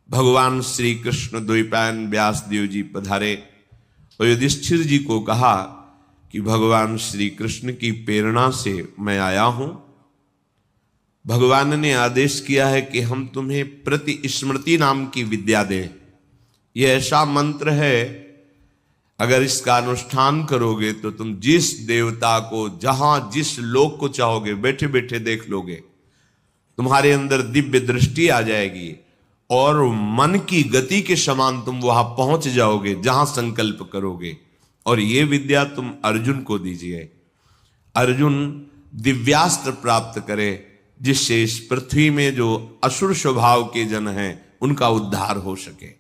भगवान श्री कृष्ण द्वैपायन व्यास देव जी पधारे और युधिष्ठिर जी को कहा कि भगवान श्री कृष्ण की प्रेरणा से मैं आया हूं। भगवान ने आदेश किया है कि हम तुम्हें प्रति स्मृति नाम की विद्या दें। यह ऐसा मंत्र है, अगर इसका अनुष्ठान करोगे तो तुम जिस देवता को जहां जिस लोक को चाहोगे बैठे बैठे देख लोगे। तुम्हारे अंदर दिव्य दृष्टि आ जाएगी और मन की गति के समान तुम वहां पहुंच जाओगे जहां संकल्प करोगे। और ये विद्या तुम अर्जुन को दीजिए। अर्जुन दिव्यास्त्र प्राप्त करे जिससे इस पृथ्वी में जो असुर स्वभाव के जन हैं उनका उद्धार हो सके।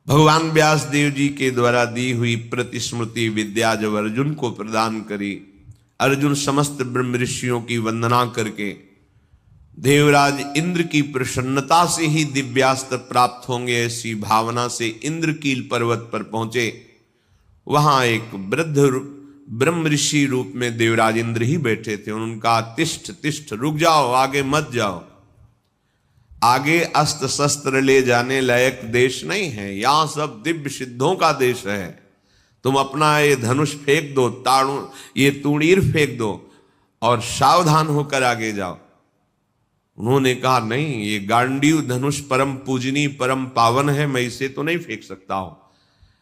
भगवान व्यास देव जी के द्वारा दी हुई प्रतिस्मृति विद्या जब अर्जुन को प्रदान करी, अर्जुन समस्त ब्रह्म ऋषियों की वंदना करके देवराज इंद्र की प्रसन्नता से ही दिव्यास्त्र प्राप्त होंगे ऐसी भावना से इंद्रकील पर्वत पर पहुंचे। वहां एक वृद्ध ब्रह्म ऋषि रूप में देवराज इंद्र ही बैठे थे। उनका तिष्ठ तिष्ठ, रुक जाओ, आगे मत जाओ, आगे अस्त्र शस्त्र ले जाने लायक देश नहीं है, यहां सब दिव्य सिद्धों का देश है। तुम अपना ये धनुष फेंक दो, ये तूणीर फेंक दो और सावधान होकर आगे जाओ। उन्होंने कहा नहीं, ये गांडीव धनुष परम पूजनी परम पावन है, मैं इसे तो नहीं फेंक सकता हूं।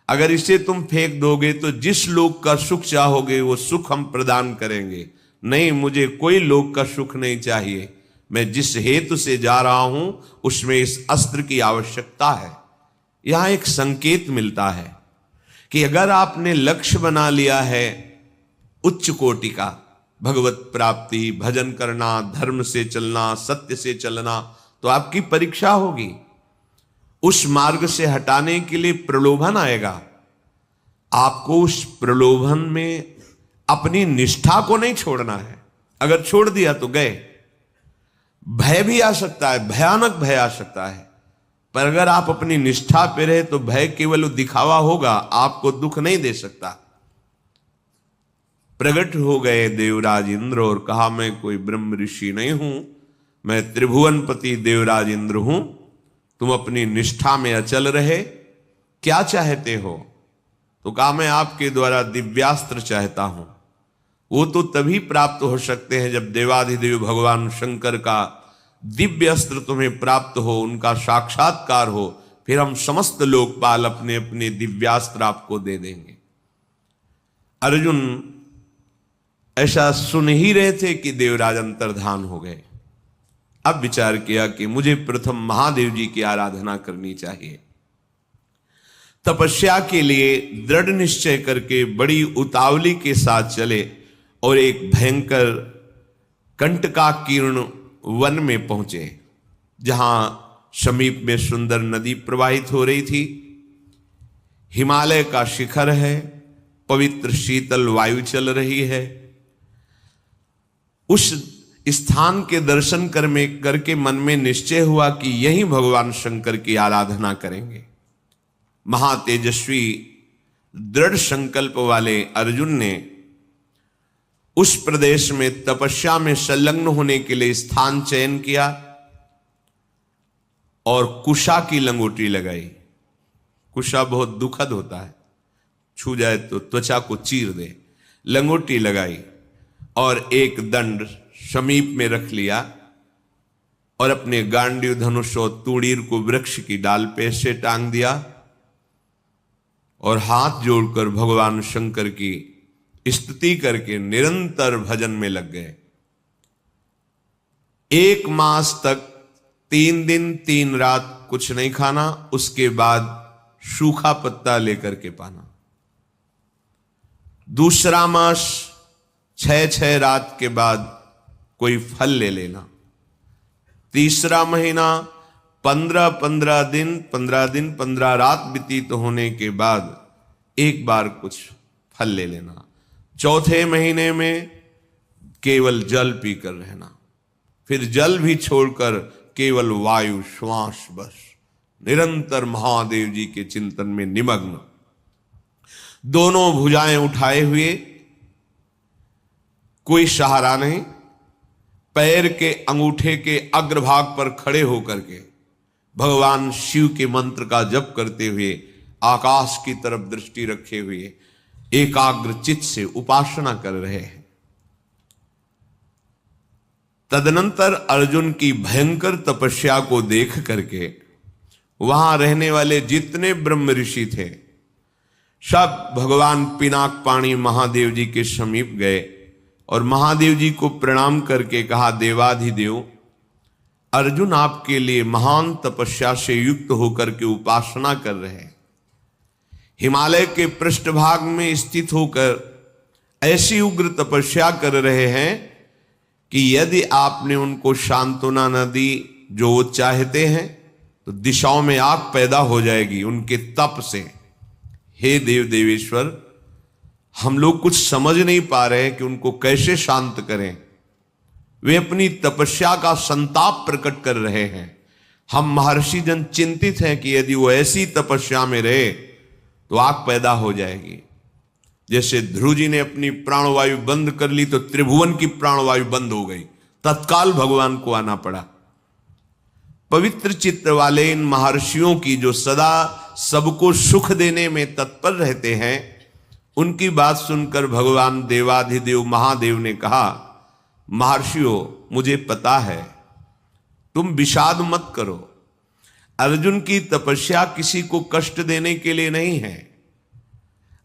अगर इसे तुम फेंक दोगे तो जिस लोक का सुख चाहोगे वो सुख हम प्रदान करेंगे। नहीं, मुझे कोई लोक का सुख नहीं चाहिए, मैं जिस हेतु से जा रहा हूं उसमें इस अस्त्र की आवश्यकता है। यहां एक संकेत मिलता है कि अगर आपने लक्ष्य बना लिया है उच्च कोटि का, भगवत प्राप्ति, भजन करना, धर्म से चलना, सत्य से चलना, तो आपकी परीक्षा होगी। उस मार्ग से हटाने के लिए प्रलोभन आएगा। आपको उस प्रलोभन में अपनी निष्ठा को नहीं छोड़ना है। अगर छोड़ दिया तो गए। भय भी आ सकता है, भयानक भय आ सकता है, पर अगर आप अपनी निष्ठा पे रहे तो भय केवल दिखावा होगा, आपको दुख नहीं दे सकता। प्रकट हो गए देवराज इंद्र और कहा मैं कोई ब्रह्म ऋषि नहीं हूं, मैं त्रिभुवनपति देवराज इंद्र हूं। तुम अपनी निष्ठा में अचल रहे, क्या चाहते हो? तो कहा मैं आपके द्वारा दिव्यास्त्र चाहता हूं। वो तो तभी प्राप्त हो सकते हैं जब देवाधिदेव भगवान शंकर का दिव्य अस्त्र तुम्हें प्राप्त हो, उनका साक्षात्कार हो, फिर हम समस्त लोकपाल अपने अपने दिव्यास्त्र आपको दे देंगे। अर्जुन ऐसा सुन ही रहे थे कि देवराज अंतर्धान हो गए। अब विचार किया कि मुझे प्रथम महादेव जी की आराधना करनी चाहिए। तपस्या के लिए दृढ़ निश्चय करके बड़ी उतावली के साथ चले और एक भयंकर कंटकाकीर्ण वन में पहुंचे, जहां समीप में सुंदर नदी प्रवाहित हो रही थी। हिमालय का शिखर है, पवित्र शीतल वायु चल रही है। उस स्थान के दर्शन करके मन में निश्चय हुआ कि यहीं भगवान शंकर की आराधना करेंगे। महातेजस्वी दृढ़ संकल्प वाले अर्जुन ने उस प्रदेश में तपस्या में संलग्न होने के लिए स्थान चयन किया और कुशा की लंगोटी लगाई। कुशा बहुत दुखद होता है, छू जाए तो त्वचा को चीर दे। लंगोटी लगाई और एक दंड समीप में रख लिया और अपने गांडीव धनुष और तूणीर को वृक्ष की डाल पे से टांग दिया और हाथ जोड़कर भगवान शंकर की स्तुति करके निरंतर भजन में लग गए। 1 मास तक 3 दिन 3 रात कुछ नहीं खाना, उसके बाद सूखा पत्ता लेकर के पाना। दूसरा मास 6 रात के बाद कोई फल ले लेना। तीसरा महीना 15 दिन 15 रात व्यतीत होने के बाद एक बार कुछ फल ले लेना। चौथे महीने में केवल जल पीकर रहना, फिर जल भी छोड़कर केवल वायु श्वास, बस निरंतर महादेव जी के चिंतन में निमग्न। दोनों भुजाएं उठाए हुए, कोई सहारा नहीं, पैर के अंगूठे के अग्रभाग पर खड़े होकर के भगवान शिव के मंत्र का जप करते हुए आकाश की तरफ दृष्टि रखे हुए एकाग्र चित्त से उपासना कर रहे हैं। तदनंतर अर्जुन की भयंकर तपस्या को देख करके वहां रहने वाले जितने ब्रह्म ऋषि थे सब भगवान पिनाक पाणी महादेव जी के समीप गए और महादेव जी को प्रणाम करके कहा, देवाधिदेव, अर्जुन आपके लिए महान तपस्या से युक्त होकर के उपासना कर रहे हैं। हिमालय के पृष्ठभाग में स्थित होकर ऐसी उग्र तपस्या कर रहे हैं कि यदि आपने उनको सांत्वना न दी जो वो चाहते हैं तो दिशाओं में आग पैदा हो जाएगी उनके तप से। हे देव देवेश्वर, हम लोग कुछ समझ नहीं पा रहे हैं कि उनको कैसे शांत करें। वे अपनी तपस्या का संताप प्रकट कर रहे हैं। हम महर्षि जन चिंतित हैं कि यदि वो ऐसी तपस्या में रहे तो आग पैदा हो जाएगी। जैसे ध्रुव जी ने अपनी प्राणवायु बंद कर ली तो त्रिभुवन की प्राणवायु बंद हो गई, तत्काल भगवान को आना पड़ा। पवित्र चित्त वाले इन महर्षियों की जो सदा सबको सुख देने में तत्पर रहते हैं, उनकी बात सुनकर भगवान देवाधिदेव महादेव ने कहा, महर्षियों, मुझे पता है, तुम विषाद मत करो। अर्जुन की तपस्या किसी को कष्ट देने के लिए नहीं है।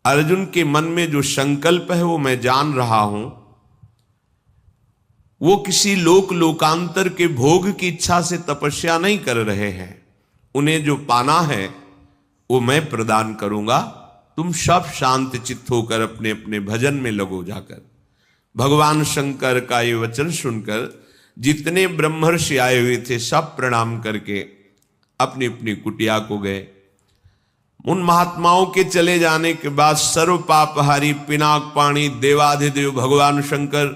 अर्जुन के मन में जो संकल्प है वो मैं जान रहा हूं। वो किसी लोकांतर के भोग की इच्छा से तपस्या नहीं कर रहे हैं। उन्हें जो पाना है वो मैं प्रदान करूंगा। तुम सब शांत चित्त होकर अपने अपने भजन में लगो जाकर। भगवान शंकर का ये वचन सुनकर जितने ब्रह्मर्षि आए हुए थे सब प्रणाम करके अपनी अपनी कुटिया को गए। उन महात्माओं के चले जाने के बाद सर्व पापहारी पिनाक पाणी देवाधिदेव भगवान शंकर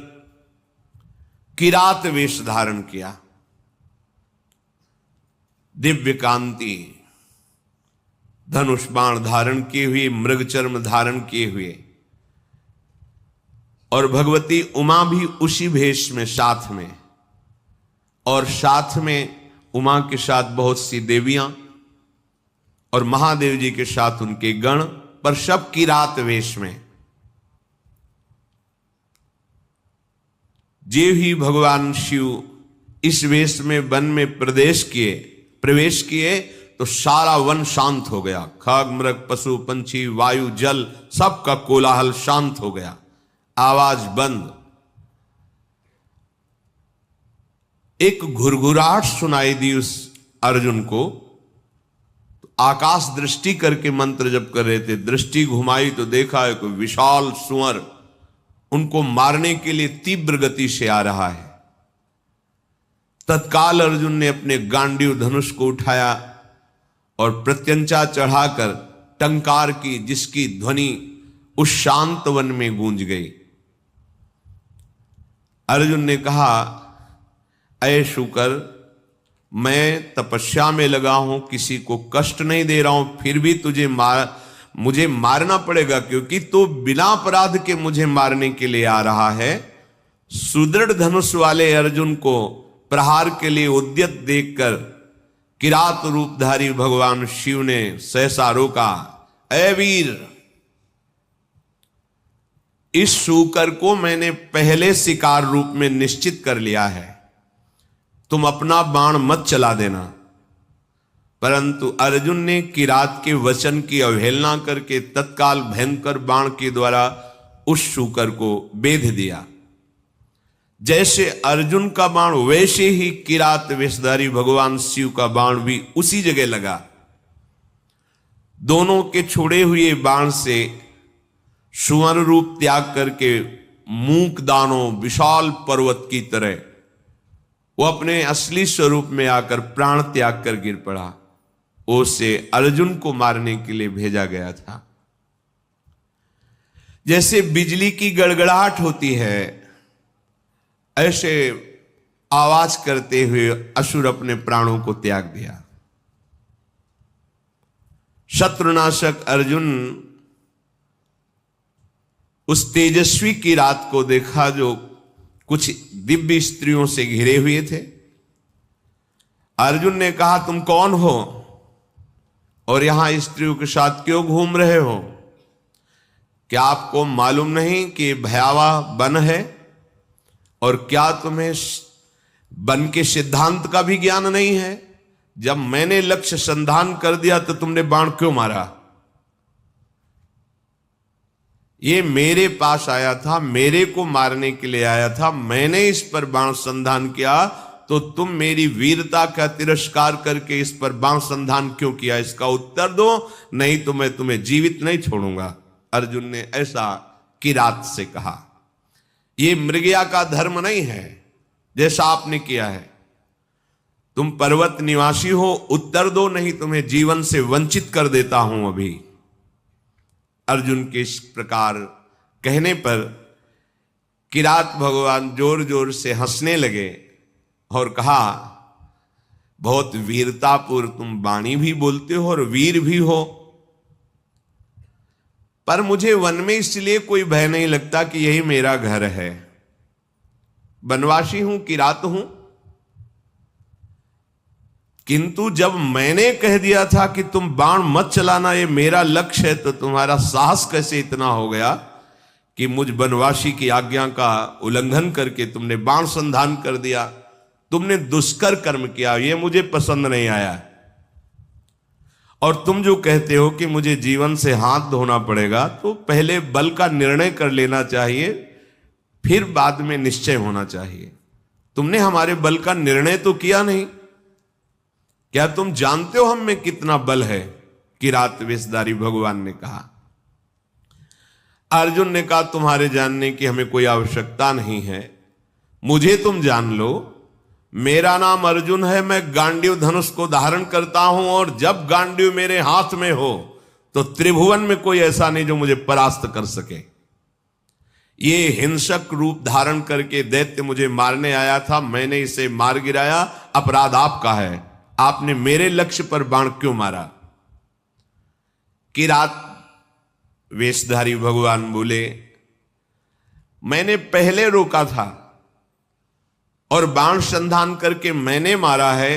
किरात वेश धारण किया। दिव्य कांति धनुष बाण धारण किए हुए, मृग चर्म धारण किए हुए, और भगवती उमा भी उसी भेष में साथ में, और साथ में उमा के साथ बहुत सी देवियां और महादेव जी के साथ उनके गण, पर सब किरात वेश में। जे ही भगवान शिव इस वेश में वन में प्रवेश किए तो सारा वन शांत हो गया। खग मृग पशु पंछी वायु जल सबका कोलाहल शांत हो गया, आवाज बंद। एक घुरघुराहट सुनाई दी उस अर्जुन को। आकाश दृष्टि करके मंत्र जप कर रहे थे, दृष्टि घुमाई तो देखा है कोई विशाल सुअर उनको मारने के लिए तीव्र गति से आ रहा है। तत्काल अर्जुन ने अपने गांडीव धनुष को उठाया और प्रत्यंचा चढ़ाकर टंकार की, जिसकी ध्वनि उस शांत वन में गूंज गई। अर्जुन ने कहा, ऐ शुकर, मैं तपस्या में लगा हूं, किसी को कष्ट नहीं दे रहा हूं, फिर भी मुझे मारना पड़ेगा, क्योंकि तो बिना अपराध के मुझे मारने के लिए आ रहा है। सुदृढ़ धनुष वाले अर्जुन को प्रहार के लिए उद्यत देखकर किरात रूपधारी भगवान शिव ने सहसा रोका। ऐ वीर, इस शूकर को मैंने पहले शिकार रूप में निश्चित कर लिया है, तुम अपना बाण मत चला देना। परंतु अर्जुन ने किरात के वचन की अवहेलना करके तत्काल भयंकर बाण के द्वारा उस शूकर को बेध दिया। जैसे अर्जुन का बाण वैसे ही किरात वेशधारी भगवान शिव का बाण भी उसी जगह लगा। दोनों के छोड़े हुए बाण से सुवर्ण रूप त्याग करके मूक दानों विशाल पर्वत की तरह वो अपने असली स्वरूप में आकर प्राण त्याग कर गिर पड़ा। उसे अर्जुन को मारने के लिए भेजा गया था। जैसे बिजली की गड़गड़ाहट होती है, ऐसे आवाज करते हुए असुर अपने प्राणों को त्याग दिया। शत्रुनाशक अर्जुन उस तेजस्वी की रात को देखा जो कुछ दिव्य स्त्रियों से घिरे हुए थे, अर्जुन ने कहा, तुम कौन हो और यहां स्त्रियों के साथ क्यों घूम रहे हो? क्या आपको मालूम नहीं कि भयावह वन है? और क्या तुम्हें वन के सिद्धांत का भी ज्ञान नहीं है? जब मैंने लक्ष्य संधान कर दिया तो तुमने बाण क्यों मारा? ये मेरे पास आया था, मेरे को मारने के लिए आया था, मैंने इस पर बाण संधान किया, तो तुम मेरी वीरता का तिरस्कार करके इस पर बाण संधान क्यों किया? इसका उत्तर दो, नहीं तो मैं तुम्हें जीवित नहीं छोड़ूंगा। अर्जुन ने ऐसा किरात से कहा। ये मृगया का धर्म नहीं है जैसा आपने किया है। तुम पर्वत निवासी हो, उत्तर दो, नहीं तुम्हें जीवन से वंचित कर देता हूं अभी। अर्जुन के इस प्रकार कहने पर किरात भगवान जोर जोर से हंसने लगे और कहा, बहुत वीरतापूर्ण तुम वाणी भी बोलते हो और वीर भी हो, पर मुझे वन में इसलिए कोई भय नहीं लगता कि यही मेरा घर है। वनवासी हूं, किरात हूं, किंतु जब मैंने कह दिया था कि तुम बाण मत चलाना, ये मेरा लक्ष्य है, तो तुम्हारा साहस कैसे इतना हो गया कि मुझ वनवासी की आज्ञा का उल्लंघन करके तुमने बाण संधान कर दिया? तुमने दुष्कर कर्म किया, ये मुझे पसंद नहीं आया। और तुम जो कहते हो कि मुझे जीवन से हाथ धोना पड़ेगा, तो पहले बल का निर्णय कर लेना चाहिए, फिर बाद में निश्चय होना चाहिए। तुमने हमारे बल का निर्णय तो किया नहीं। क्या तुम जानते हो हम में कितना बल है? किरात वेशधारी भगवान ने कहा। अर्जुन ने कहा, तुम्हारे जानने की हमें कोई आवश्यकता नहीं है, मुझे तुम जान लो। मेरा नाम अर्जुन है, मैं गांडीव धनुष को धारण करता हूं, और जब गांडीव मेरे हाथ में हो तो त्रिभुवन में कोई ऐसा नहीं जो मुझे परास्त कर सके। ये हिंसक रूप धारण करके दैत्य मुझे मारने आया था, मैंने इसे मार गिराया, अपराध आपका है। आपने मेरे लक्ष्य पर बाण क्यों मारा? किरात वेशधारी भगवान बोले, मैंने पहले रोका था और बाण संधान करके मैंने मारा है,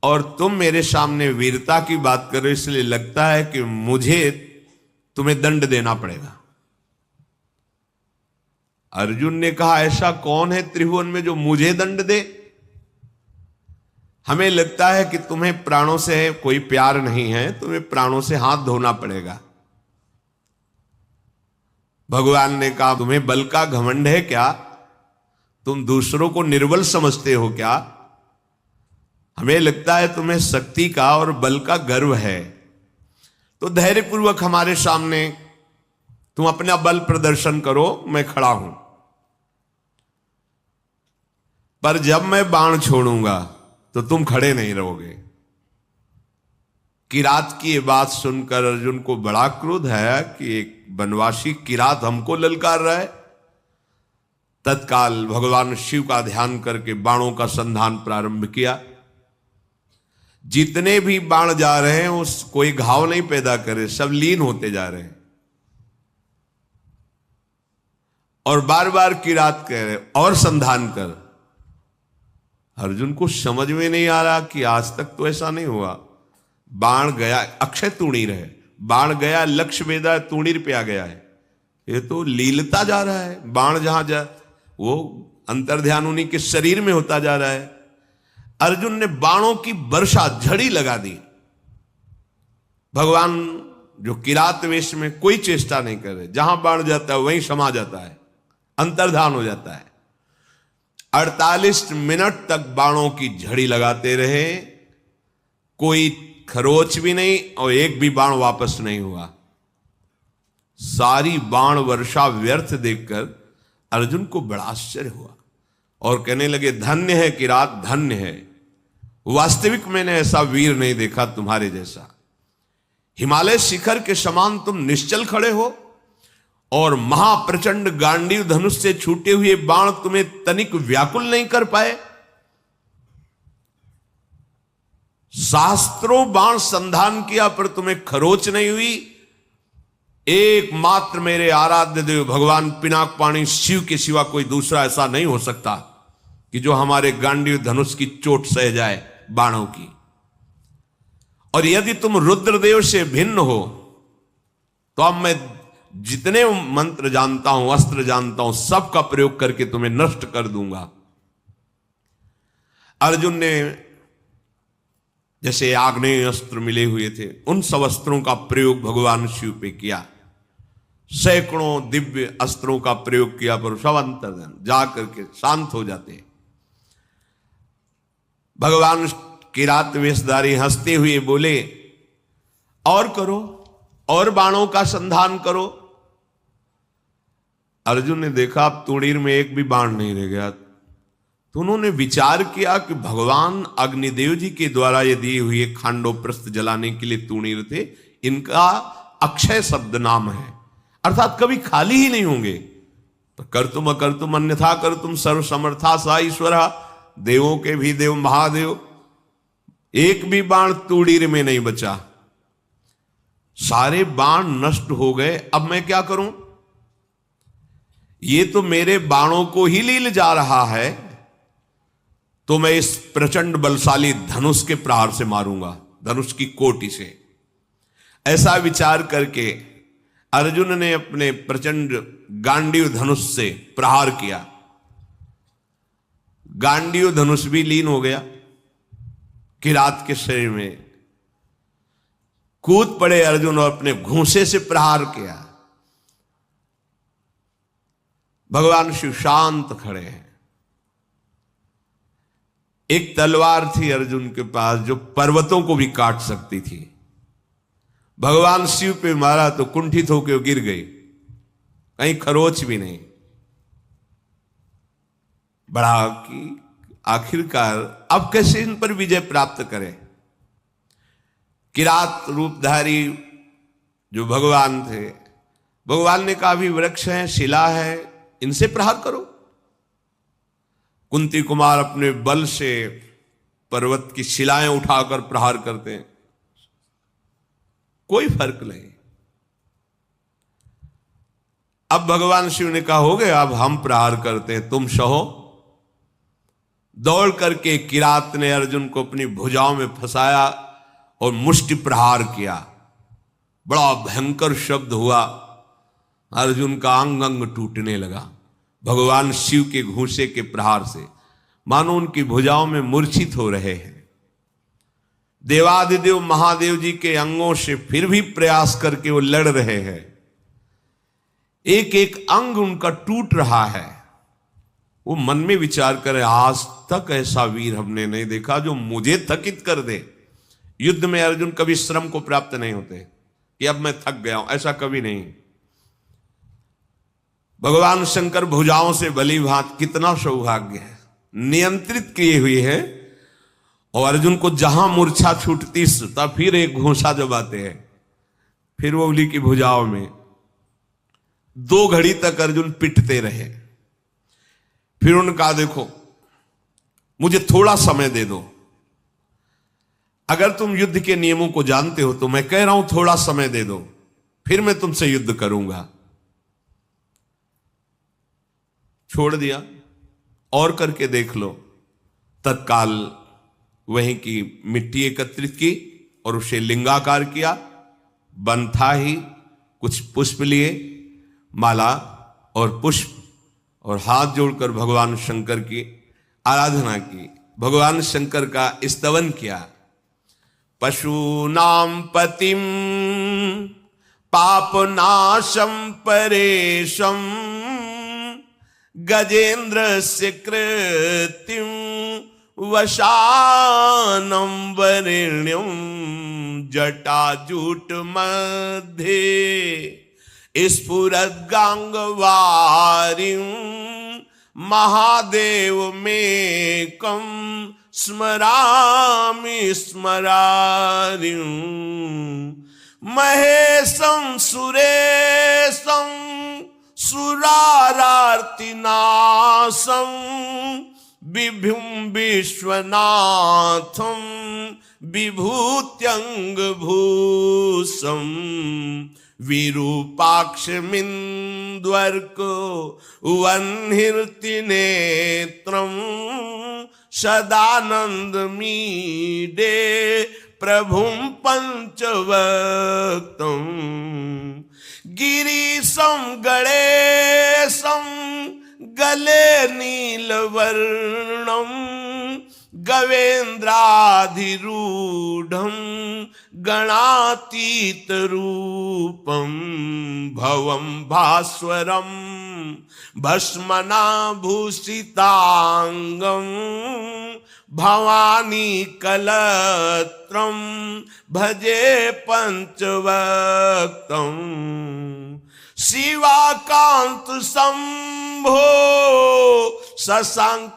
और तुम मेरे सामने वीरता की बात करो, इसलिए लगता है कि मुझे तुम्हें दंड देना पड़ेगा। अर्जुन ने कहा, ऐसा कौन है त्रिभुवन में जो मुझे दंड दे? हमें लगता है कि तुम्हें प्राणों से कोई प्यार नहीं है, तुम्हें प्राणों से हाथ धोना पड़ेगा। भगवान ने कहा, तुम्हें बल का घमंड है क्या? तुम दूसरों को निर्बल समझते हो क्या? हमें लगता है तुम्हें शक्ति का और बल का गर्व है। तो धैर्यपूर्वक हमारे सामने तुम अपना बल प्रदर्शन करो, मैं खड़ा हूं। पर जब मैं बाण छोड़ूंगा तो तुम खड़े नहीं रहोगे। किरात की ये बात सुनकर अर्जुन को बड़ा क्रोध है कि एक वनवासी किरात हमको ललकार रहा है। तत्काल भगवान शिव का ध्यान करके बाणों का संधान प्रारंभ किया। जितने भी बाण जा रहे हैं उस कोई घाव नहीं पैदा करे, सब लीन होते जा रहे हैं। और बार बार किरात कह रहे, और संधान कर। अर्जुन को समझ में नहीं आ रहा कि आज तक तो ऐसा नहीं हुआ। बाण गया, अक्षय तूणीर है, बाण गया, लक्ष्य वेदा तूणीर पे आ गया है। ये तो लीलता जा रहा है। बाण जहां जा वो अंतर्ध्यान उन्हीं के शरीर में होता जा रहा है। अर्जुन ने बाणों की वर्षा, झड़ी लगा दी। भगवान जो किरात वेश में कोई चेष्टा नहीं कर रहे, जहां बाण जाता है वहीं समा जाता है, अंतर्धान हो जाता है। 48 मिनट तक बाणों की झड़ी लगाते रहे, कोई खरोच भी नहीं और एक भी बाण वापस नहीं हुआ। सारी बाण वर्षा व्यर्थ देखकर अर्जुन को बड़ा आश्चर्य हुआ और कहने लगे, धन्य है किरात, धन्य है। वास्तविक मैंने ऐसा वीर नहीं देखा तुम्हारे जैसा। हिमालय शिखर के समान तुम निश्चल खड़े हो और महाप्रचंड गांडीव धनुष से छूटे हुए बाण तुम्हें तनिक व्याकुल नहीं कर पाए। शास्त्रों बाण संधान किया पर तुम्हें खरोच नहीं हुई। एकमात्र मेरे आराध्य देव भगवान पिनाक पाणी शिव के सिवा कोई दूसरा ऐसा नहीं हो सकता कि जो हमारे गांडीव धनुष की चोट सह जाए बाणों की। और यदि तुम रुद्रदेव से भिन्न हो तो अब मैं जितने मंत्र जानता हूं, अस्त्र जानता हूं, सबका प्रयोग करके तुम्हें नष्ट कर दूंगा। अर्जुन ने जैसे आग्नेय अस्त्र मिले हुए थे, उन सब अस्त्रों का प्रयोग भगवान शिव पे किया। सैकड़ों दिव्य अस्त्रों का प्रयोग किया, पर सब अंतर्धान जा करके शांत हो जाते। भगवान किरात वेशधारी हंसते हुए बोले, और करो, और बाणों का संधान करो। अर्जुन ने देखा अब तूणीर में एक भी बाण नहीं रह गया, तो उन्होंने विचार किया कि भगवान अग्निदेव जी के द्वारा ये दिए हुए खांडोप्रस्थ जलाने के लिए तूणीर थे, इनका अक्षय शब्द नाम है, अर्थात कभी खाली ही नहीं होंगे। तो कर्तुम अकर्तुम अन्यथा कर्तुम सर्व समर्था सा ईश्वर, देवों के भी देव महादेव, एक भी बाण तूणीर में नहीं बचा, सारे बाण नष्ट हो गए। अब मैं क्या करूं? ये तो मेरे बाणों को ही लील जा रहा है, तो मैं इस प्रचंड बलशाली धनुष के प्रहार से मारूंगा, धनुष की कोटि से। ऐसा विचार करके अर्जुन ने अपने प्रचंड गांडीव धनुष से प्रहार किया। गांडीव धनुष भी लीन हो गया किरात के शरीर में। कूद पड़े अर्जुन और अपने घूंसे से प्रहार किया। भगवान शिव शांत खड़े हैं। एक तलवार थी अर्जुन के पास जो पर्वतों को भी काट सकती थी। भगवान शिव पे मारा तो कुंठित होकर गिर गई, कहीं खरोच भी नहीं। बड़ा कि आखिरकार अब कैसे इन पर विजय प्राप्त करें। किरात रूपधारी जो भगवान थे, भगवान ने कहा, भी वृक्ष है, शिला है, इनसे प्रहार करो। कुंती कुमार अपने बल से पर्वत की शिलाएं उठाकर प्रहार करते हैं, कोई फर्क नहीं। अब भगवान शिव ने कहा, हो गया, अब हम प्रहार करते हैं, तुम सहो। दौड़ करके किरात ने अर्जुन को अपनी भुजाओं में फंसाया और मुष्टि प्रहार किया। बड़ा भयंकर शब्द हुआ, अर्जुन का अंग अंग टूटने लगा भगवान शिव के घूंसे के प्रहार से, मानो उनकी भुजाओं में मूर्छित हो रहे हैं। देवादिदेव महादेव जी के अंगों से फिर भी प्रयास करके वो लड़ रहे हैं। एक एक अंग उनका टूट रहा है। वो मन में विचार करे, आज तक ऐसा वीर हमने नहीं देखा जो मुझे थकित कर दे। युद्ध में अर्जुन कभी श्रम को प्राप्त नहीं होते कि अब मैं थक गया हूं, ऐसा कभी नहीं। भगवान शंकर भुजाओं से भली भांत, कितना सौभाग्य है, नियंत्रित किए हुए हैं। और अर्जुन को जहां मूर्छा छूटती तब फिर एक घूंसा जमाते हैं, फिर वो उली की भुजाओं में 2 घड़ी तक अर्जुन पिटते रहे। फिर उनका, देखो मुझे थोड़ा समय दे दो, अगर तुम युद्ध के नियमों को जानते हो तो मैं कह रहा हूं थोड़ा समय दे दो, फिर मैं तुमसे युद्ध करूंगा। छोड़ दिया, और करके देख लो। तत्काल वहीं की मिट्टी एकत्रित की और उसे लिंगाकार किया। वन था ही, कुछ पुष्प लिए, माला और पुष्प, और हाथ जोड़कर भगवान शंकर की आराधना की, भगवान शंकर का स्तवन किया। पशूनां पतिं पापनाशं परेशं गजेन्द्रस्य कृतिं वशानं वरेण्यं जटाजूट मध्ये स्फुरद्गांगवारिं महादेवमेकं स्मरामि स्मरारिं महेशं सुरेशं सुरारार्तिनाशं विभुं विश्वनाथं विभूत्यंगभूषं विरूपाक्षमिन्द्वर्को वह्निर्ति नेत्रम् सदानन्दमीडे प्रभुं पंचवक्तं गिरीशं गणेशं गले नीलवर्णं गवेन्द्राधिरूढं गणातीतरूपं भवं भास्वरं भस्मनाभूषितांगं भवानी कलत्रं भजे पंचवक्तं शिवाकांत शंभो शशांकार्धमौले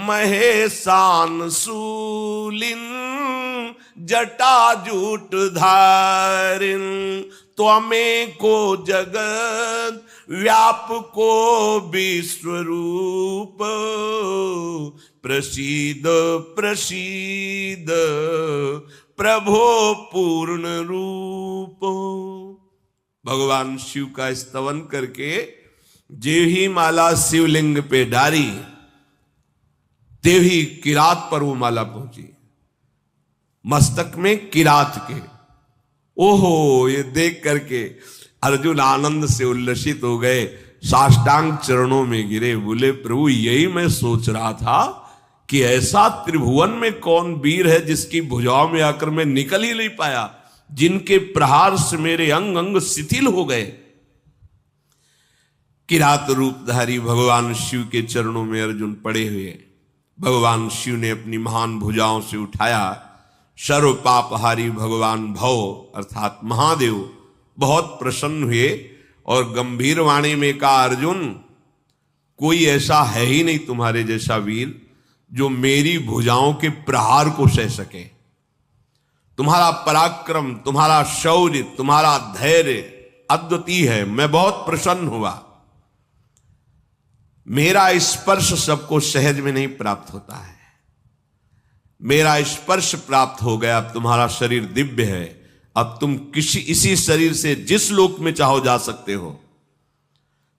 महेशान शूलिन जटाजूटधारिन त्वमेको जगत व्यापको विश्वरूप प्रसीद प्रसीद प्रभो पूर्ण रूप। भगवान शिव का स्तवन करके जे ही माला शिवलिंग पे डारी तेही किरात पर वो माला पहुंची, मस्तक में किरात के। ओहो, ये देख करके अर्जुन आनंद से उल्लसित हो गए, साष्टांग चरणों में गिरे, बोले प्रभु यही मैं सोच रहा था कि ऐसा त्रिभुवन में कौन वीर है जिसकी भुजाओं में आकर मैं निकल ही नहीं पाया, जिनके प्रहार से मेरे अंग अंग शिथिल हो गए। किरात रूपधारी भगवान शिव के चरणों में अर्जुन पड़े हुए, भगवान शिव ने अपनी महान भुजाओं से उठाया। सर्व पापहारी भगवान भव अर्थात महादेव बहुत प्रसन्न हुए और गंभीर वाणी में कहा, अर्जुन कोई ऐसा है ही नहीं तुम्हारे जैसा वीर जो मेरी भुजाओं के प्रहार को सह सके। तुम्हारा पराक्रम, तुम्हारा शौर्य, तुम्हारा धैर्य अद्वितीय है, मैं बहुत प्रसन्न हुआ। मेरा स्पर्श सबको सहज में नहीं प्राप्त होता है, मेरा स्पर्श प्राप्त हो गया। अब तुम्हारा शरीर दिव्य है, अब तुम इसी शरीर से जिस लोक में चाहो जा सकते हो।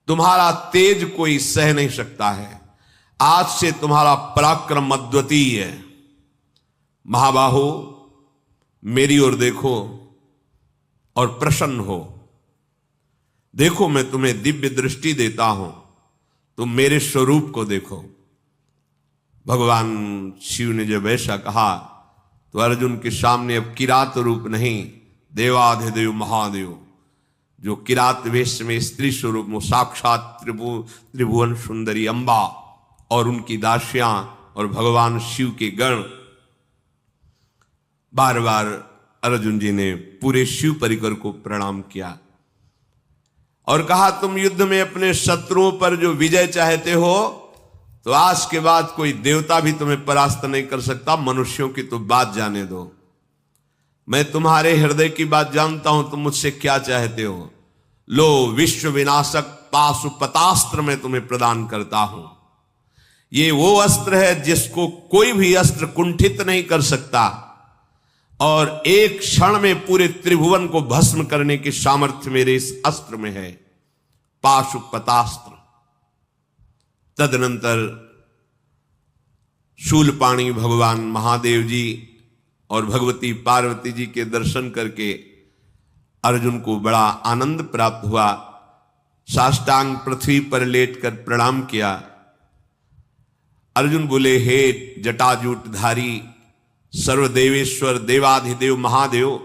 तुम्हारा तेज कोई सह नहीं सकता है, आज से तुम्हारा पराक्रम अद्वितीय है। महाबाहो मेरी ओर देखो और प्रसन्न हो, देखो मैं तुम्हें दिव्य दृष्टि देता हूं, तुम मेरे स्वरूप को देखो। भगवान शिव ने जब ऐसा कहा तो अर्जुन के सामने अब किरात रूप नहीं, देवाधिदेव महादेव जो किरात वेश में स्त्री स्वरूप में साक्षात त्रिभुवन सुंदरी अंबा और उनकी दासियां और भगवान शिव के गण, बार बार अर्जुन जी ने पूरे शिव परिकर को प्रणाम किया और कहा, तुम युद्ध में अपने शत्रुओं पर जो विजय चाहते हो तो आज के बाद कोई देवता भी तुम्हें परास्त नहीं कर सकता, मनुष्यों की तो बात जाने दो। मैं तुम्हारे हृदय की बात जानता हूं, तुम मुझसे क्या चाहते हो। लो विश्व विनाशक पाशुपतास्त्र मैं तुम्हें प्रदान करता हूं। ये वो अस्त्र है जिसको कोई भी अस्त्र कुंठित नहीं कर सकता और एक क्षण में पूरे त्रिभुवन को भस्म करने की सामर्थ्य मेरे इस अस्त्र में है, पाशुपतास्त्र। तदनंतर शूलपाणी भगवान महादेव जी और भगवती पार्वती जी के दर्शन करके अर्जुन को बड़ा आनंद प्राप्त हुआ। साष्टांग पृथ्वी पर लेटकर प्रणाम किया। अर्जुन बोले, हे जटाजूटधारी सर्वदेवेश्वर देवाधिदेव महादेव,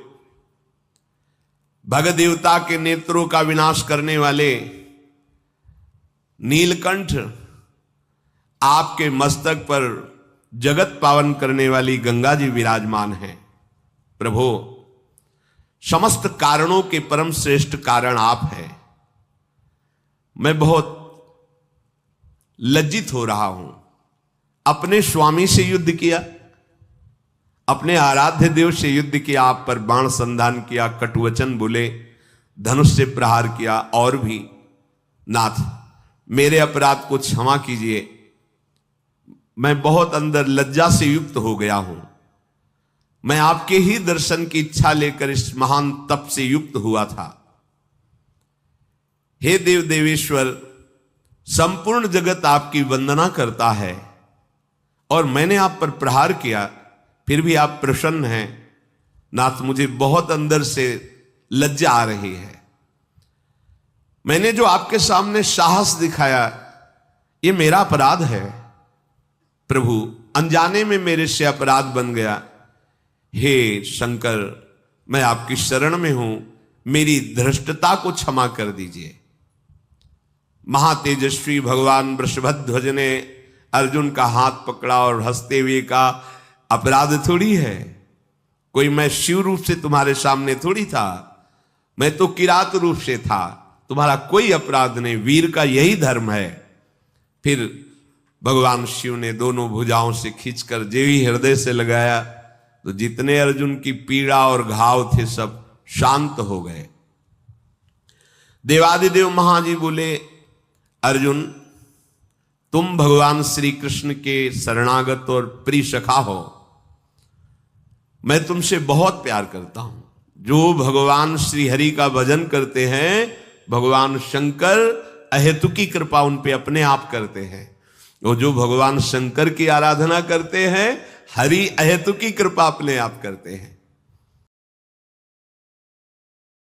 भग देवता के नेत्रों का विनाश करने वाले नीलकंठ, आपके मस्तक पर जगत पावन करने वाली गंगा जी विराजमान हैं। प्रभु समस्त कारणों के परम श्रेष्ठ कारण आप हैं। मैं बहुत लज्जित हो रहा हूं। अपने स्वामी से युद्ध किया, अपने आराध्य देव से युद्ध किया, आप पर बाण संधान किया, कटुवचन बोले, धनुष से प्रहार किया, और भी नाथ मेरे अपराध को क्षमा कीजिए। मैं बहुत अंदर लज्जा से युक्त हो गया हूं। मैं आपके ही दर्शन की इच्छा लेकर इस महान तप से युक्त हुआ था। हे देव देवेश्वर, संपूर्ण जगत आपकी वंदना करता है और मैंने आप पर प्रहार किया, फिर भी आप प्रसन्न हैं। नाथ, मुझे बहुत अंदर से लज्जा आ रही है। मैंने जो आपके सामने साहस दिखाया, ये मेरा अपराध है। प्रभु, अनजाने में मेरे से अपराध बन गया। हे शंकर, मैं आपकी शरण में हूं, मेरी धृष्टता को क्षमा कर दीजिए। महातेजस्वी भगवान वृषभध्वज ने अर्जुन का हाथ पकड़ा और हंसते हुए कहा, अपराध थोड़ी है, कोई मैं शिव रूप से तुम्हारे सामने थोड़ी था, मैं तो किरात रूप से था, तुम्हारा कोई अपराध नहीं, वीर का यही धर्म है। फिर भगवान शिव ने दोनों भुजाओं से खींचकर देवी हृदय से लगाया तो जितने अर्जुन की पीड़ा और घाव थे सब शांत हो गए। देवादिदेव महाजी बोले, अर्जुन, तुम भगवान श्री कृष्ण के शरणागत और प्रिय सखा हो, मैं तुमसे बहुत प्यार करता हूं। जो भगवान श्री हरि का भजन करते हैं, भगवान शंकर अहेतुकी कृपा उन पे अपने आप करते हैं। और जो भगवान शंकर की आराधना करते हैं, हरि अहेतुकी कृपा अपने आप करते हैं।